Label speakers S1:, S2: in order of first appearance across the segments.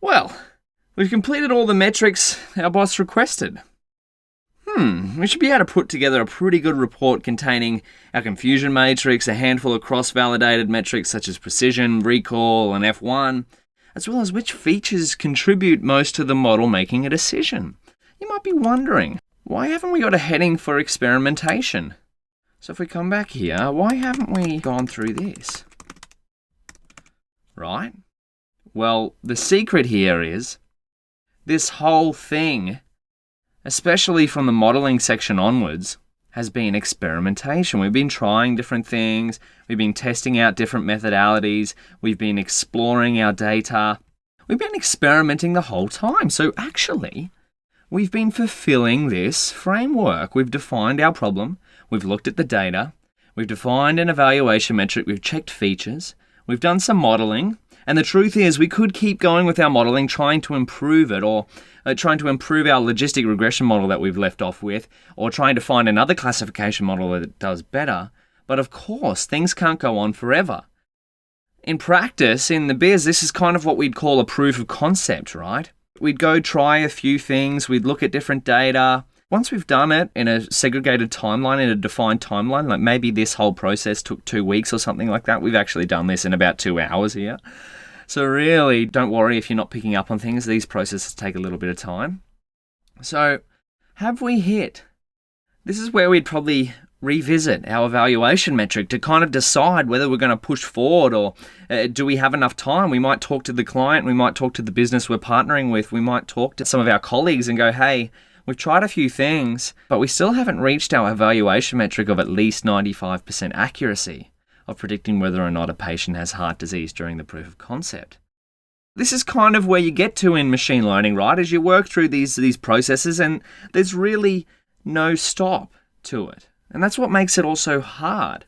S1: Well, we've completed all the metrics our boss requested. We should be able to put together a pretty good report containing our confusion matrix, a handful of cross-validated metrics such as precision, recall, and F1, as well as which features contribute most to the model making a decision. You might be wondering, why haven't we got a heading for experimentation? So if we come back here, why haven't we gone through this? Right? Well, the secret here is this whole thing, especially from the modelling section onwards, has been experimentation. We've been trying different things, we've been testing out different methodologies, we've been exploring our data, we've been experimenting the whole time. So actually, we've been fulfilling this framework. We've defined our problem, we've looked at the data, we've defined an evaluation metric, we've checked features, we've done some modelling, and the truth is we could keep going with our modelling, trying to improve it, or trying to improve our logistic regression model that we've left off with, or trying to find another classification model that does better. But of course, things can't go on forever. In practice, in the biz, this is kind of what we'd call a proof of concept, right? We'd go try a few things, we'd look at different data. Once we've done it in a segregated timeline, in a defined timeline, like maybe this whole process took 2 weeks or something like that, we've actually done this in about 2 hours here. So really, don't worry if you're not picking up on things. These processes take a little bit of time. So, have we hit? This is where we'd probably revisit our evaluation metric to kind of decide whether we're going to push forward, or do we have enough time? We might talk to the client, we might talk to the business we're partnering with, we might talk to some of our colleagues and go, hey, we've tried a few things, but we still haven't reached our evaluation metric of at least 95% accuracy of predicting whether or not a patient has heart disease during the proof of concept. This is kind of where you get to in machine learning, right? As you work through these processes, and there's really no stop to it. And that's what makes it also hard.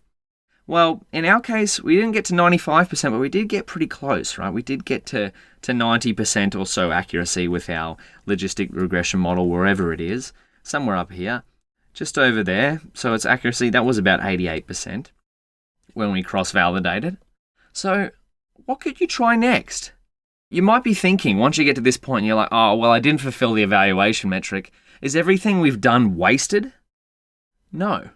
S1: Well, in our case, we didn't get to 95%, but we did get pretty close, right? We did get to 90% or so accuracy with our logistic regression model, wherever it is, somewhere up here, just over there. So its accuracy, that was about 88%. When we cross-validated. So what could you try next? You might be thinking, once you get to this point, you're like, oh, well, I didn't fulfill the evaluation metric. Is everything we've done wasted? No.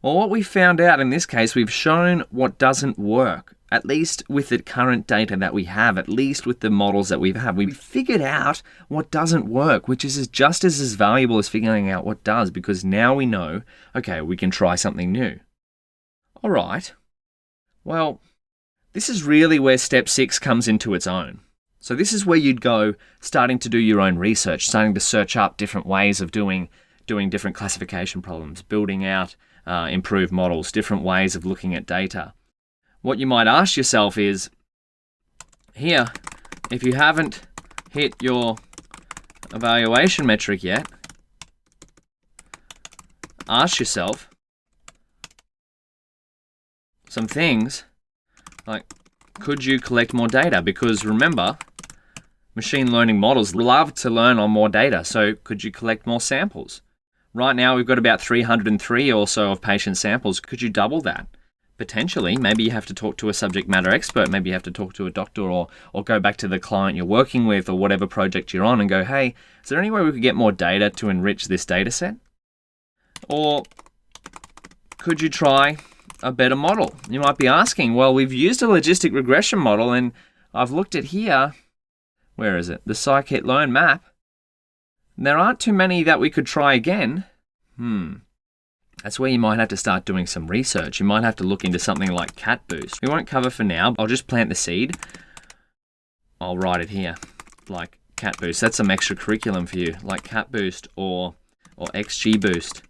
S1: Well, what we found out in this case, we've shown what doesn't work, at least with the current data that we have, at least with the models that we've had. We've figured out what doesn't work, which is just as valuable as figuring out what does, because now we know, okay, we can try something new. All right. Well, this is really where step 6 comes into its own. So this is where you'd go starting to do your own research, starting to search up different ways of doing different classification problems, building out improved models, different ways of looking at data. What you might ask yourself is, here, if you haven't hit your evaluation metric yet, ask yourself some things like, could you collect more data? Because remember, machine learning models love to learn on more data, so could you collect more samples? Right now we've got about 303 or so of patient samples. Could you double that? Potentially. Maybe you have to talk to a subject matter expert, maybe you have to talk to a doctor, or go back to the client you're working with or whatever project you're on and go, hey, is there any way we could get more data to enrich this data set? Or could you try a better model? You might be asking, well, we've used a logistic regression model and I've looked at here, where is it? The scikit-learn map. There aren't too many that we could try again. That's where you might have to start doing some research. You might have to look into something like CatBoost. We won't cover for now. I'll just plant the seed. I'll write it here, like CatBoost. That's some extra curriculum for you, like CatBoost or XGBoost.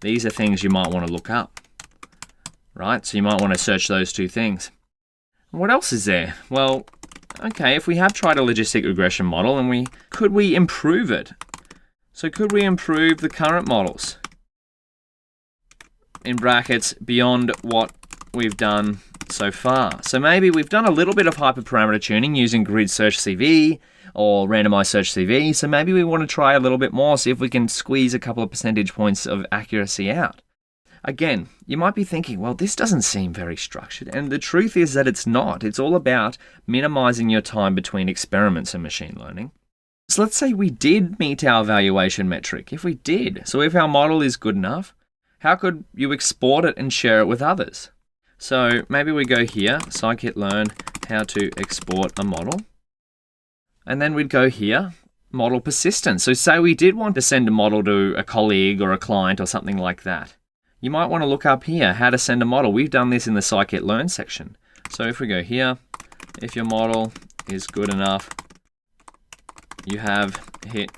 S1: These are things you might want to look up. Right, so you might want to search those two things. What else is there? Well, okay, if we have tried a logistic regression model, and could we improve it? So could we improve the current models? In brackets, beyond what we've done so far. So maybe we've done a little bit of hyperparameter tuning using grid search CV or randomized search CV. So maybe we want to try a little bit more, see if we can squeeze a couple of percentage points of accuracy out. Again, you might be thinking, well, this doesn't seem very structured. And the truth is that it's not. It's all about minimizing your time between experiments and machine learning. So let's say we did meet our evaluation metric. If we did, so if our model is good enough, how could you export it and share it with others? So maybe we go here, scikit-learn how to export a model. And then we'd go here, model persistence. So say we did want to send a model to a colleague or a client or something like that. You might want to look up here, how to send a model. We've done this in the scikit-learn section. So if we go here, if your model is good enough, you have hit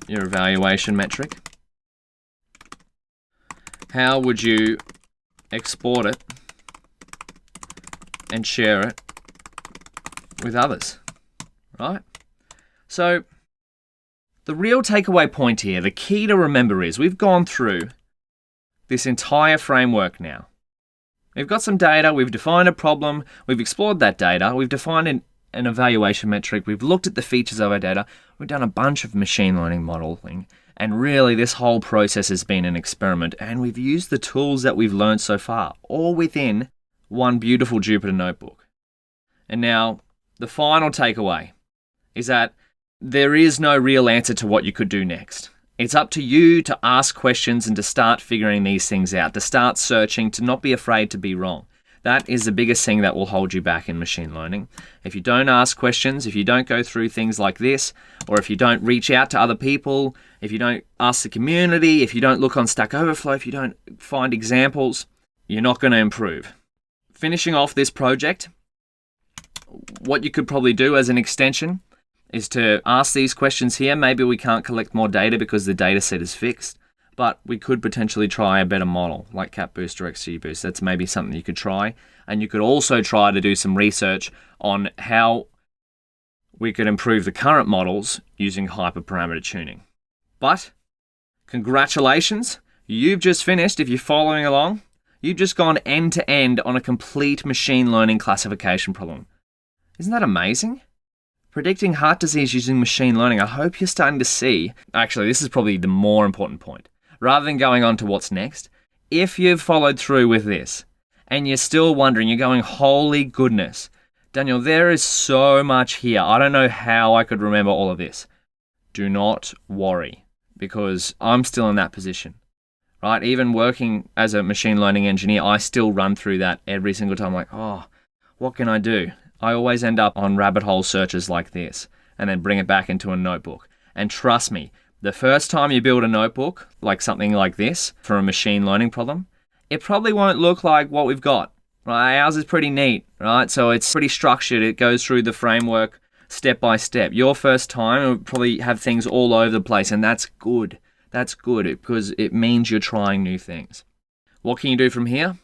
S1: your evaluation metric. How would you export it and share it with others, right? So the real takeaway point here, the key to remember is we've gone through this entire framework now. We've got some data, we've defined a problem, we've explored that data, we've defined an evaluation metric, we've looked at the features of our data, we've done a bunch of machine learning modeling, and really this whole process has been an experiment, and we've used the tools that we've learned so far, all within one beautiful Jupyter notebook. And now, the final takeaway is that there is no real answer to what you could do next. It's up to you to ask questions and to start figuring these things out, to start searching, to not be afraid to be wrong. That is the biggest thing that will hold you back in machine learning. If you don't ask questions, if you don't go through things like this, or if you don't reach out to other people, if you don't ask the community, if you don't look on Stack Overflow, if you don't find examples, you're not going to improve. Finishing off this project, what you could probably do as an extension is to ask these questions here. Maybe we can't collect more data because the data set is fixed, but we could potentially try a better model like CapBoost or XGBoost. That's maybe something you could try. And you could also try to do some research on how we could improve the current models using hyperparameter tuning. But congratulations, you've just finished. If you're following along, you've just gone end to end on a complete machine learning classification problem. Isn't that amazing? Predicting heart disease using machine learning. I hope you're starting to see, actually, this is probably the more important point. Rather than going on to what's next, if you've followed through with this and you're still wondering, you're going, holy goodness, Daniel, there is so much here. I don't know how I could remember all of this. Do not worry, because I'm still in that position, right? Even working as a machine learning engineer, I still run through that every single time. Like, oh, what can I do? I always end up on rabbit hole searches like this and then bring it back into a notebook. And trust me, the first time you build a notebook, like something like this for a machine learning problem, it probably won't look like what we've got, right? Ours is pretty neat, right? So it's pretty structured. It goes through the framework step by step. Your first time, it will probably have things all over the place, and that's good. That's good because it means you're trying new things. What can you do from here?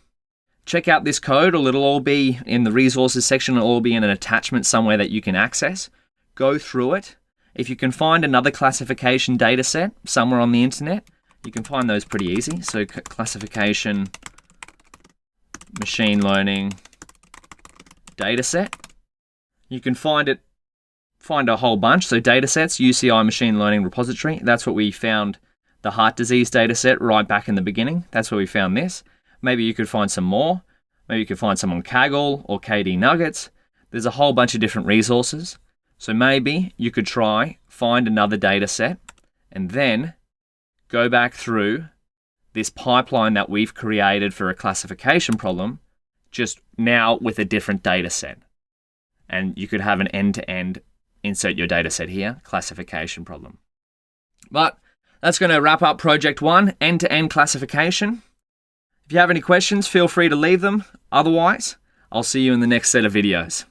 S1: Check out this code, or it'll all be in the resources section. It'll all be in an attachment somewhere that you can access. Go through it. If you can find another classification data set somewhere on the internet, you can find those pretty easy. So classification, machine learning data set. You can find a whole bunch. So data sets, UCI machine learning repository. That's what we found the heart disease data set right back in the beginning. That's where we found this. Maybe you could find some more. Maybe you could find some on Kaggle or KD Nuggets. There's a whole bunch of different resources. So maybe you could find another data set and then go back through this pipeline that we've created for a classification problem, just now with a different data set. And you could have an end-to-end, insert your data set here, classification problem. But that's going to wrap up Project 1, end-to-end classification. If you have any questions, feel free to leave them. Otherwise, I'll see you in the next set of videos.